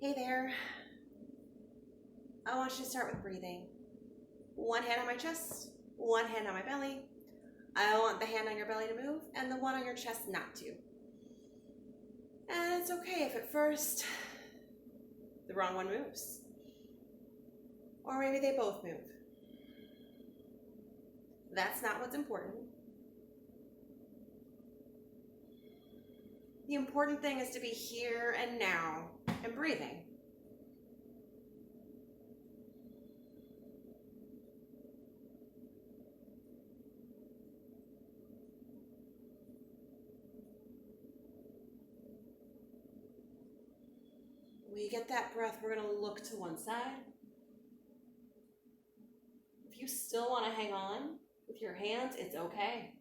Hey there. I want you to start with breathing. One hand on my chest, one hand on my belly. I want the hand on your belly to move and the one on your chest not to. And it's okay if at first the wrong one moves. Or maybe they both move. That's not what's important. The important thing is to be here and now and breathing. When you get that breath, we're going to look to one side. If you still want to hang on with your hands, it's okay.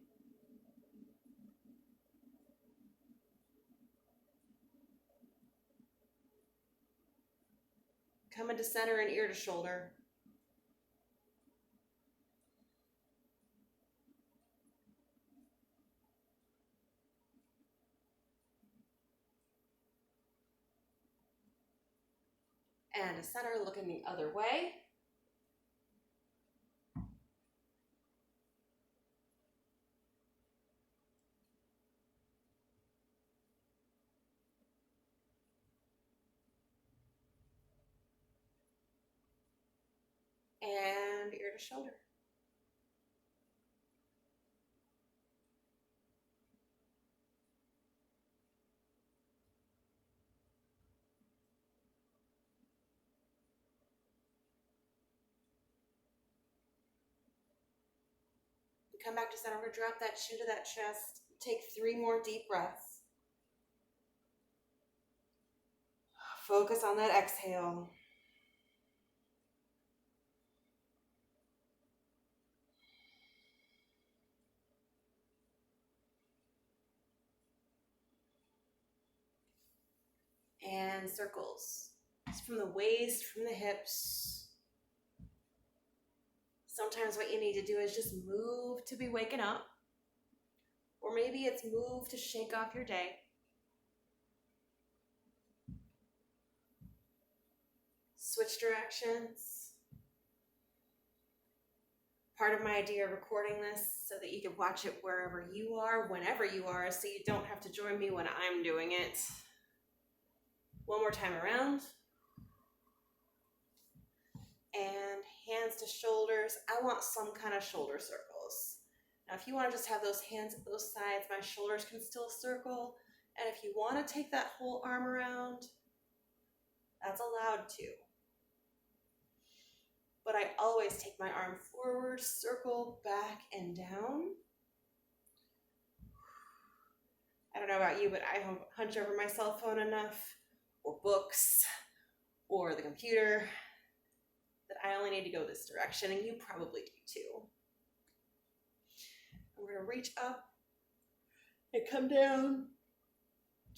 Come into center and ear to shoulder. And to center, looking the other way. And ear to shoulder. Come back to center. We're going to drop that chin to that chest. Take 3 more deep breaths. Focus on that exhale. And circles. Just from the waist, from the hips. Sometimes what you need to do is just move to be waking up. Or maybe it's move to shake off your day. Switch directions. Part of my idea of recording this so that you can watch it wherever you are, whenever you are, so you don't have to join me when I'm doing it. One more time around. And hands to shoulders. I want some kind of shoulder circles. Now, if you want to just have those hands at both sides, my shoulders can still circle. And if you want to take that whole arm around, that's allowed to. But I always take my arm forward, circle, back, and down. I don't know about you, but I hunch over my cell phone enough, or books, or the computer, that I only need to go this direction, and you probably do too. And we're going to reach up and come down,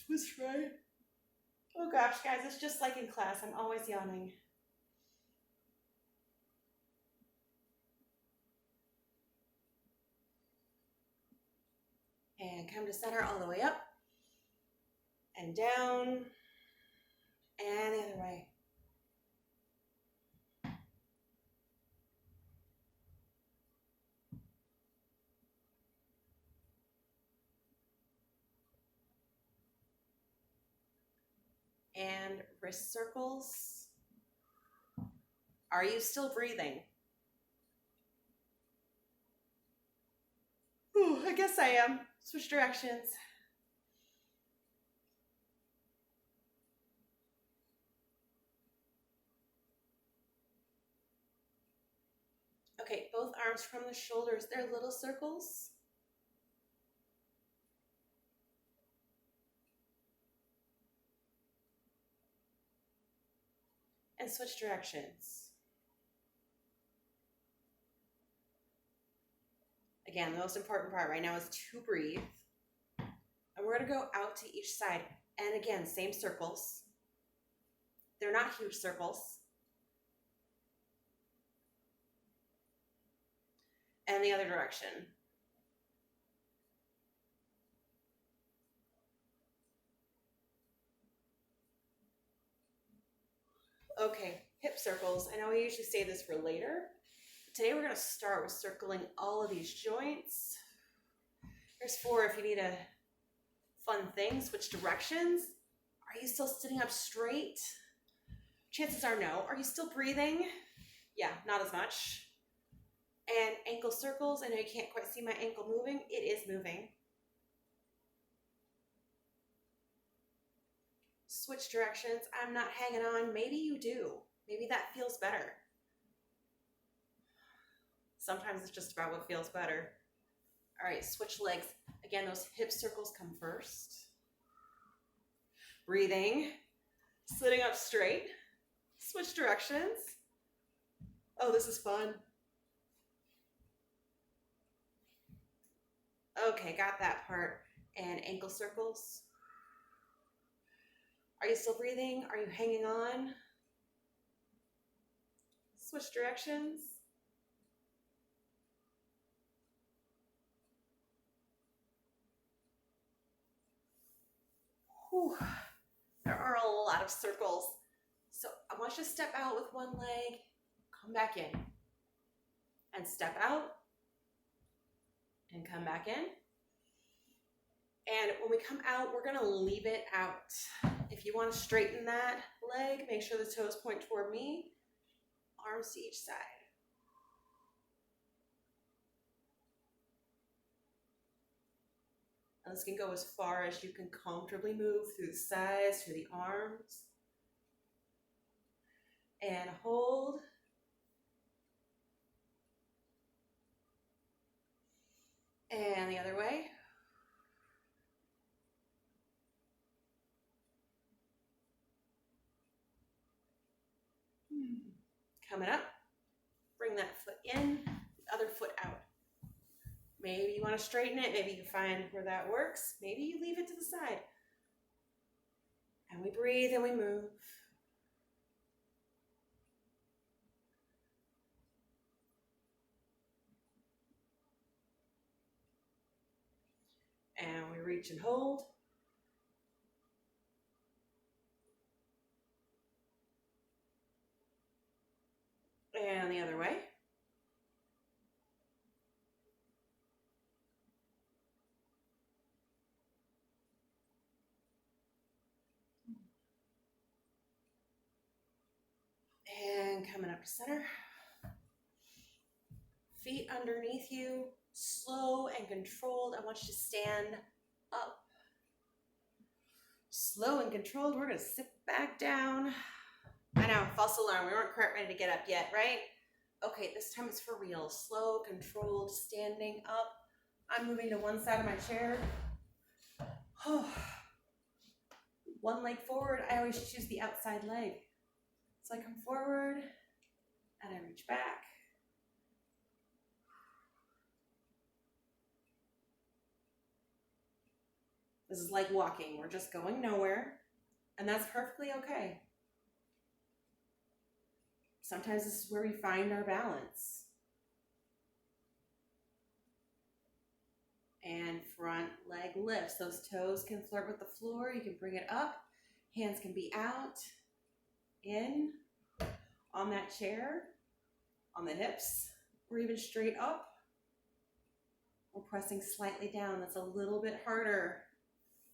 twist right. Oh gosh, guys, it's just like in class. I'm always yawning. And come to center all the way up and down and the other way. And wrist circles. Are you still breathing? Ooh, I guess I am. Switch directions. Okay, both arms from the shoulders. They're little circles. And switch directions. Again, the most important part right now is to breathe. And we're going to go out to each side. And again, same circles. They're not huge circles. And the other direction. Okay, hip circles. I know we usually say this for later. Today we're going to start with circling all of these joints. There's 4 if you need a fun thing. Switch directions. Are you still sitting up straight? Chances are no. Are you still breathing? Yeah, not as much. And ankle circles. I know you can't quite see my ankle moving. It is moving. Switch directions. I'm not hanging on. Maybe you do. Maybe that feels better. Sometimes it's just about what feels better. All right, switch legs. Again, those hip circles come first. Breathing. Sitting up straight. Switch directions. Oh, this is fun. Okay, got that part. And ankle circles. Are you still breathing? Are you hanging on? Switch directions. Whew. There are a lot of circles. So I want you to step out with one leg, come back in, and step out, and come back in. And when we come out, we're gonna leave it out. If you wanna straighten that leg, make sure the toes point toward me, arms to each side. And this can go as far as you can comfortably move through the sides, through the arms. And hold. And the other way. Coming up, bring that foot in, the other foot out. Maybe you want to straighten it, maybe you find where that works, maybe you leave it to the side. And we breathe and we move. And we reach and hold. And the other way. And coming up to center. Feet underneath you, slow and controlled. I want you to stand up. Slow and controlled. We're going to sit back down. I know, false alarm. We weren't quite ready to get up yet, right? Okay, this time it's for real. Slow, controlled, standing up. I'm moving to one side of my chair. One leg forward. I always choose the outside leg. So I come forward and I reach back. This is like walking. We're just going nowhere, and that's perfectly okay. Sometimes this is where we find our balance. And front leg lifts. Those toes can flirt with the floor. You can bring it up. Hands can be out, in, on that chair, on the hips, or even straight up. We're pressing slightly down. That's a little bit harder.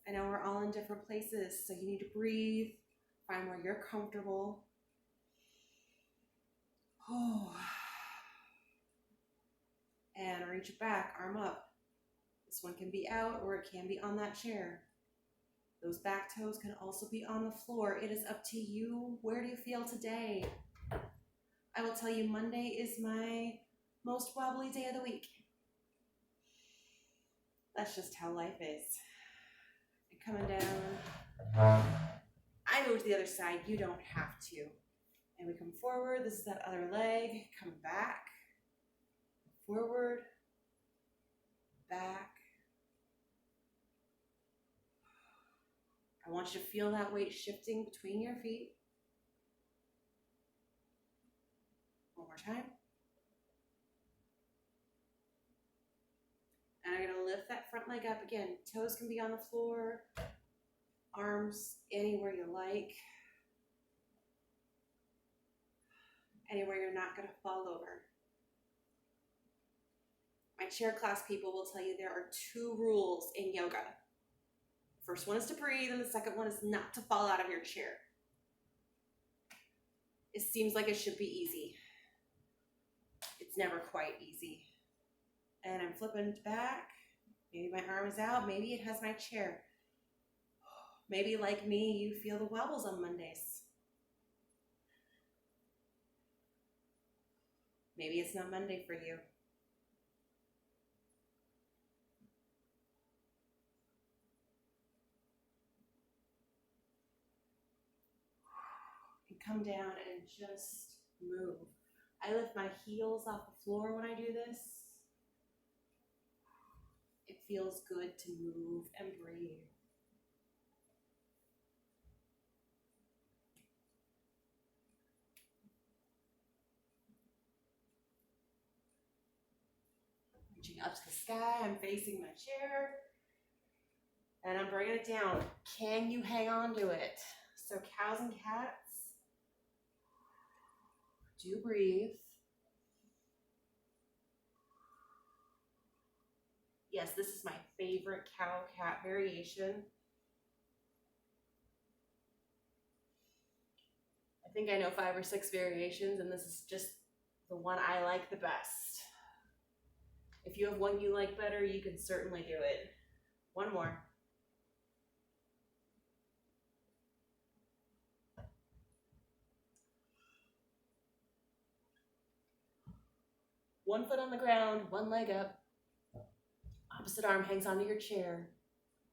I know we're all in different places, so you need to breathe, find where you're comfortable. Oh. And reach back, arm up. This one can be out or it can be on that chair. Those back toes can also be on the floor. It is up to you. Where do you feel today? I will tell you, Monday is my most wobbly day of the week. That's just how life is. And coming down. I move to the other side. You don't have to. And we come forward. This is that other leg. Come back. Forward. Back. I want you to feel that weight shifting between your feet. One more time. And I'm going to lift that front leg up again. Toes can be on the floor. Arms anywhere you like. anywhere you're not going to fall over. My chair class people will tell you there are 2 rules in yoga. First one is to breathe, and the second one is not to fall out of your chair. It seems like it should be easy. It's never quite easy. And I'm flipping back. Maybe my arm is out. Maybe it has my chair. Maybe like me, you feel the wobbles on Mondays. Maybe it's not Monday for you. And come down and just move. I lift my heels off the floor when I do this. It feels good to move and breathe. Reaching up to the sky, I'm facing my chair, and I'm bringing it down. Can you hang on to it? So cows and cats, do breathe. Yes, this is my favorite cow-cat variation. I think I know 5 or 6 variations, and this is just the one I like the best. If you have one you like better, you can certainly do it. One more. One foot on the ground, one leg up. Opposite arm hangs onto your chair.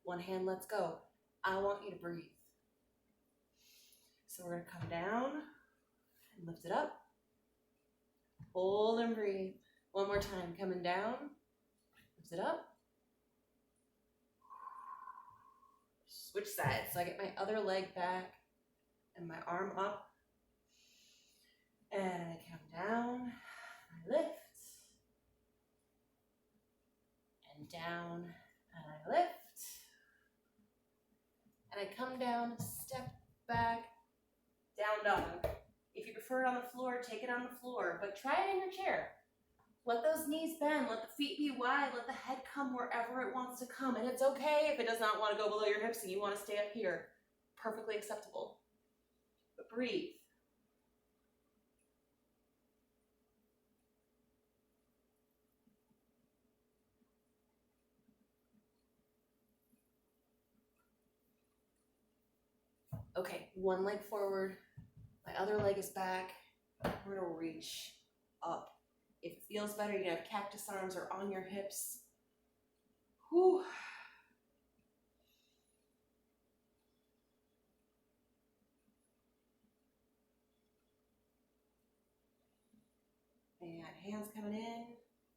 One hand lets go. I want you to breathe. So we're going to come down and lift it up. Hold and breathe. One more time. Coming down. Lift it up. Switch sides. So I get my other leg back and my arm up. And I come down. I lift. And down. And I lift. And I come down, step back, down dog. If you prefer it on the floor, take it on the floor, but try it in your chair. Let those knees bend, let the feet be wide, let the head come wherever it wants to come. And it's okay if it does not want to go below your hips and you want to stay up here. Perfectly acceptable. But breathe. Okay, one leg forward, my other leg is back. We're gonna reach up. If it feels better, you can have cactus arms or on your hips. Whew. And hands coming in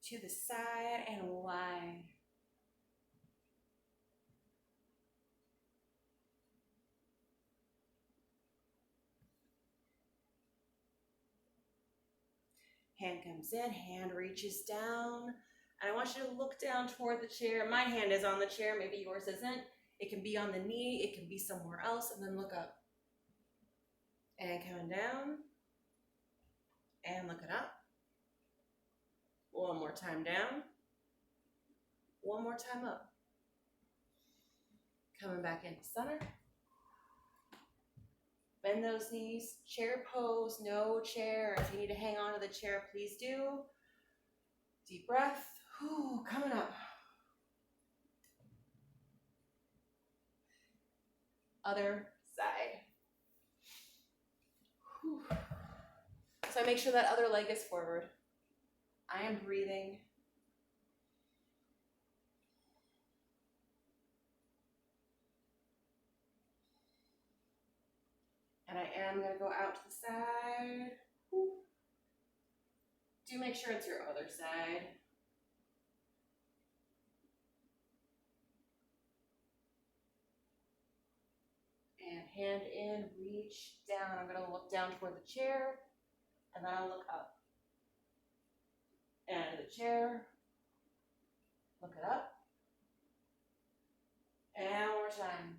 to the side and wide. Hand comes in, hand reaches down. And I want you to look down toward the chair. My hand is on the chair, maybe yours isn't. It can be on the knee, it can be somewhere else, and then look up. And coming down. And looking up. One more time down. One more time up. Coming back into center. Bend those knees, chair pose, no chair. If you need to hang on to the chair, please do. Deep breath. Whew, coming up. Other side. Whew. So I make sure that other leg is forward. I am breathing. And I am going to go out to the side. Whew. Do make sure it's your other side. And hand in, reach down. I'm going to look down toward the chair, and then I'll look up. And the chair, look it up. And one more time.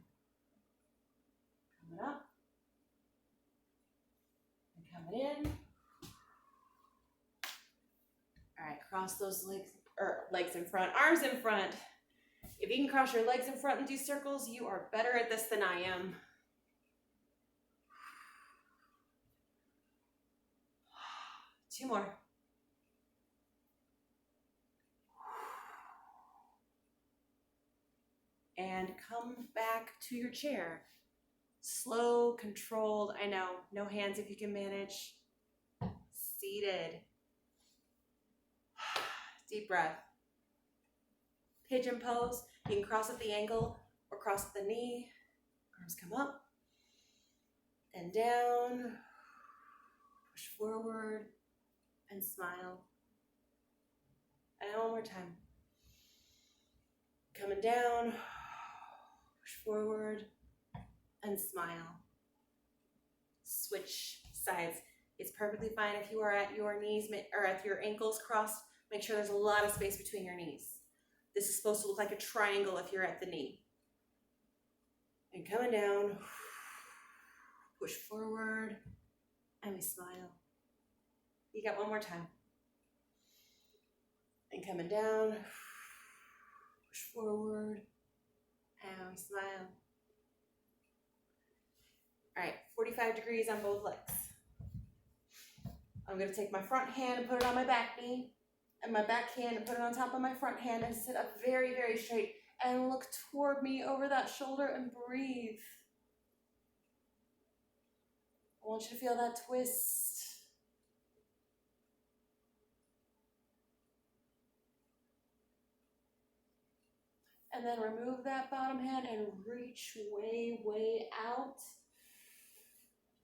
Coming up. And coming in. cross those legs in front, arms in front. If you can cross your legs in front and do circles, you are better at this than I am. Two more. And come back to your chair. Slow, controlled, I know, no hands if you can manage. Seated. Deep breath. Pigeon pose. You can cross at the ankle or cross at the knee. Arms come up and down. Push forward and smile. And one more time. Coming down, push forward and smile. Switch sides. It's perfectly fine if you are at your knees or at your ankles crossed. Make sure there's a lot of space between your knees. This is supposed to look like a triangle if you're at the knee. And coming down, push forward, and we smile. You got one more time. And coming down, push forward, and we smile. All right, 45 degrees on both legs. I'm gonna take my front hand and put it on my back knee, and my back hand and put it on top of my front hand and sit up very, very straight and look toward me over that shoulder and breathe. I want you to feel that twist. And then remove that bottom hand and reach way, way out.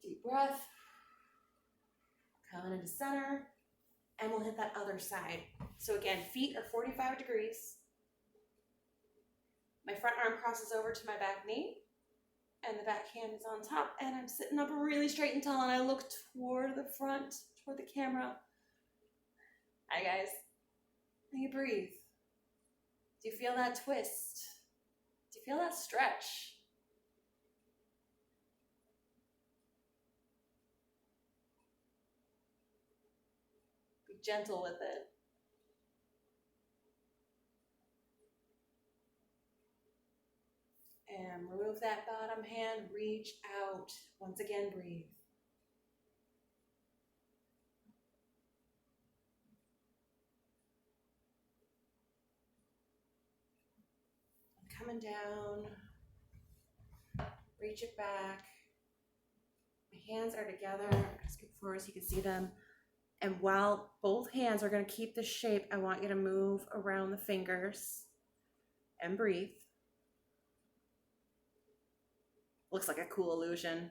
Deep breath. Coming into center. And we'll hit that other side. So again, feet are 45 degrees. My front arm crosses over to my back knee. And the back hand is on top. And I'm sitting up really straight and tall. And I look toward the front, toward the camera. Hi guys. And you breathe. Do you feel that twist? Do you feel that stretch? Be gentle with it. And remove that bottom hand, reach out. Once again, breathe. Coming down, reach it back. My hands are together. I'm gonna scoot forward so you can see them. And while both hands are gonna keep the shape, I want you to move around the fingers and breathe. Looks like a cool illusion.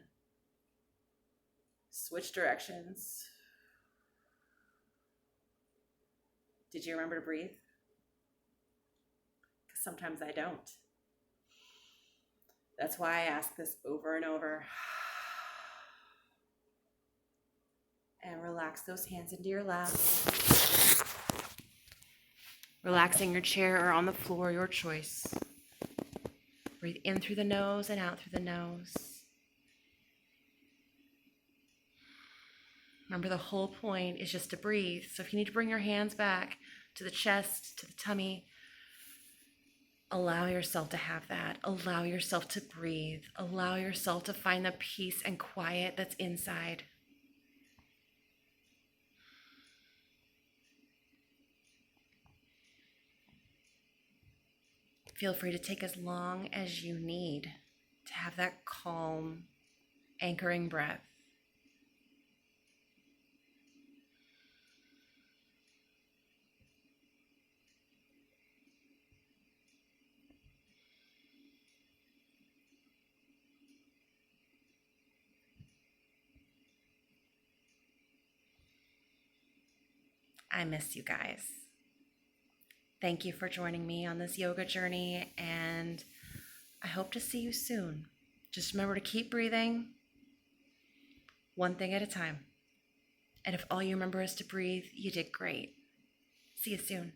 Switch directions. Did you remember to breathe? Because sometimes I don't. That's why I ask this over and over. And relax those hands into your lap. Relaxing your chair or on the floor, your choice. Breathe in through the nose and out through the nose. Remember, the whole point is just to breathe. So if you need to bring your hands back to the chest, to the tummy, allow yourself to have that. Allow yourself to breathe. Allow yourself to find the peace and quiet that's inside. Feel free to take as long as you need to have that calm, anchoring breath. I miss you guys. Thank you for joining me on this yoga journey, and I hope to see you soon. Just remember to keep breathing, one thing at a time. And if all you remember is to breathe, you did great. See you soon.